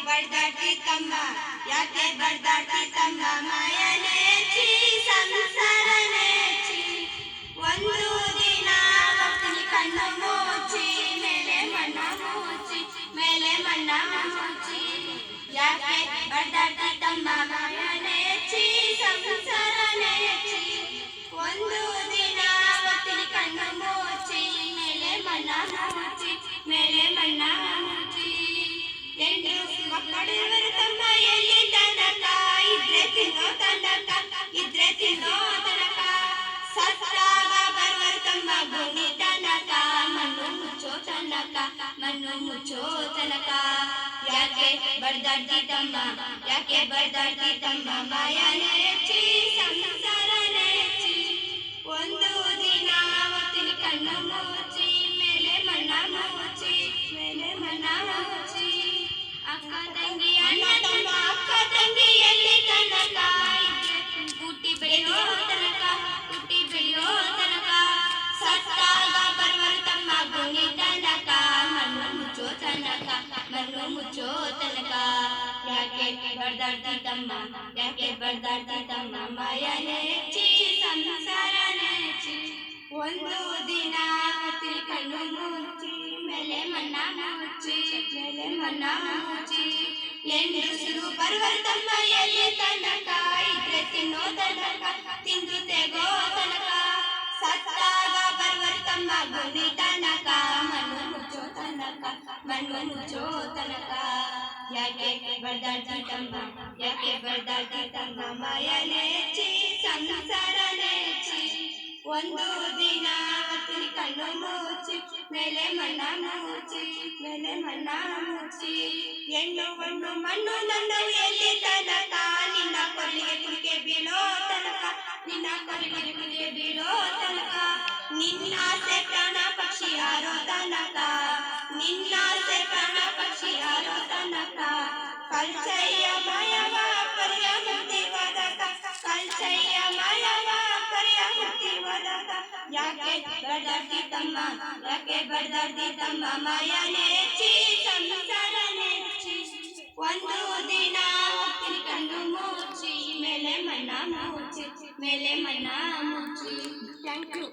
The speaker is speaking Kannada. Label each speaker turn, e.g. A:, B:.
A: ಬಡ್ದಾಡ್ತಿತ್ತಮ್ಮ ಯಾಕೆ ಬಡ್ದಾಡ್ತಿತ್ತಮ್ಮ ಮಾಯನೇಚಿ ಸಂಸಾರನೇಚಿ ಒಂದು ದಿನ ಭಕ್ತಿನಿ ಕಣ್ಣು ಮುಚ್ಚಿ ಮೇಲೆ ಮಣ್ಣ ಮುಚ್ಚಿ ಮೇಲೆ ಮಣ್ಣ ಮುಚ್ಚಿ ಯಾಕೆ ಬಡ್ದಾಡ್ತಿತ್ತಮ್ಮ ಮಾಯನೇಚಿ ಸಂಸಾರನೇಚಿ ಒಂದು ದಿನ ಭಕ್ತಿನಿ ಕಣ್ಣು ಮುಚ್ಚಿ ಮೇಲೆ ಮಣ್ಣ ಮುಚ್ಚಿ ಮೇಲೆ ಮಣ್ಣ ಮುಚ್ಚಿ ಎಂಟು ಮಕ್ಕಳಿರುವರು ತಮ್ಮ ಎಲ್ಲಿ ತನಕ ಇದ್ರೆ ತಿನ್ನೋ ತನಕ ಇದ್ರೆ ತಿನ್ನೋ ತನಕ ಸತ್ತಾಗ ಬರುವರು ತಮ್ಮ ಭೂಮಿ ತನಕ ಮಣ್ಣು ಮುಚ್ಚೋ ತನಕ ಮಣ್ಣು ಮುಚ್ಚೋ ತನಕ ಯಾಕೆ ಬಡ್ದಾಡ್ತಿದ್ದಮ್ಮ ಯಾಕೆ ಬಡ್ದಾಡ್ತಿದ್ದಮ್ಮ ಮಾಯನೇಚಿ ಸಂಸಾರನೇಚಿ ಒಂದು ದಿನ ಹೊತ್ತಿನ ಕಣ್ಣು ಮುಚ್ಚಿ ಮೇಲೆ ಮಣ್ಣ ಮುಚ್ಚಿ ಮೇಲೆ ಮಣ್ಣ ಮುಚ್ಚಿ ಅಕ್ಕ ತಂಗಿ ಅಣ್ಣ ತಮ್ಮ ಅಕ್ಕ ತಂಗಿ ಎಲ್ಲಿ ತನಕ ಹುಟ್ಟಿ ಬೆಳೆಯೋ ತನಕ ಹುಟ್ಟಿ ಬೆಳೆಯೋ ತನಕ ಸತ್ತಾಗ ಬರುವರು ತಮ್ಮ ಭೂಮಿ ತನಕ ಮಣ್ಣು ಮುಚ್ಚೋ ತನಕ ಮಣ್ಣು ಮುಚ್ಚೋ ತನಕ ಯಾಕೆ ಬಡ್ದಾಡ್ತಿದ್ದಮ್ಮ ಯಾಕೆ ಬಡ್ದಾಡ್ತಿದ್ದಮ್ಮ ಮಾಯನೇಚಿ ಸಂಸಾರನೇಚಿ ಒಂದು ದಿನ ಹೊತ್ತಿನ ಕಣ್ಣು ಮುಚ್ಚಿ ಮೇಲೆ ಮಣ್ಣ ಮುಚ್ಚಿ ಮೇಲೆ ಮಣ್ಣ ಮುಚ್ಚಿ ಹೆಂಗಸರು ಬರುವರು ತಮ್ಮ ಎಲ್ಲಿ ತನಕ ಇದ್ರೆ ತಿನ್ನೋ ತನಕ ತಿಂದು ತೆಗೋ ತನಕ ಸತ್ತಾಗ ಬರುವರು ತಮ್ಮ ಭೂಮಿ ತನಕ ಮಣ್ಣು ಮುಚ್ಚೋ ತನಕ ಮಣ್ಣು ಮುಚ್ಚೋ ತನಕ ಯಾಕೆ ಬಡ್ದಾಡ್ತಿದ್ದಮ್ಮ ಯಾಕೆ ಬಡ್ದಾಡ್ತಿದ್ದಮ್ಮ ಮಾಯನೇಚಿ ಸಂಸಾರನೇಚಿ ಒಂದು ದಿನ ಹೊತ್ತಿನ ಕಣ್ಣು ಮುಚ್ಚಿ ಮೇಲೆ ಮಣ್ಣ ಮುಚ್ಚಿ ಮೇಲೆ ಮಣ್ಣ ಮುಚ್ಚಿ ಹೆಣ್ಣು ಮಣ್ಣು ಮಣ್ಣು ನನ್ನ ಎಲ್ಲಿ ತನಕ ನಿನ್ನ ಕೊರಳಿಗೆ ಕುಡಿಕೆ ಬೀಳೋ ತನಕ ನಿನ್ನ ಕೊರಳಿಗೆ ಕುಡಿಕೆ ಬೀಳೋ ತನಕ ನಿನ್ನ ಆಸೆ ಪ್ರಾಣ ಪಕ್ಷಿ ಹಾರೋ ತನಕ ನಿನ್ನ ಆಸೆ ಪ್ರಾಣ ಪಕ್ಷಿ ಹಾರೋ ತನಕ ಕಲ್ಚಯ್ಯ ಮಾಯವ ಪರಿಯ ಮುಕ್ತಿ ವದಕ ಕಲ್ಚಯ್ಯ ಮಾಯವ ಪರಿಯ ಮುಕ್ತಿ ವದಕ ಯಾಕೆ ಬಡ್ದಾಡ್ತಿದ್ದಮ್ಮ ಯಾಕೆ ಬಡ್ದಾಡ್ತಿದ್ದಮ್ಮ ಮಾಯನೇಚಿ ಸಂಸಾರನೇಚಿ ಒಂದು ದಿನ ಹೊತ್ತಿನ ಕಣ್ಣು ಮುಚ್ಚಿ ಮೇಲೆ ಮಣ್ಣ ಮುಚ್ಚಿ ಮೇಲೆ ಮಣ್ಣ ಮುಚ್ಚಿ ಥ್ಯಾಂಕ್ ಯು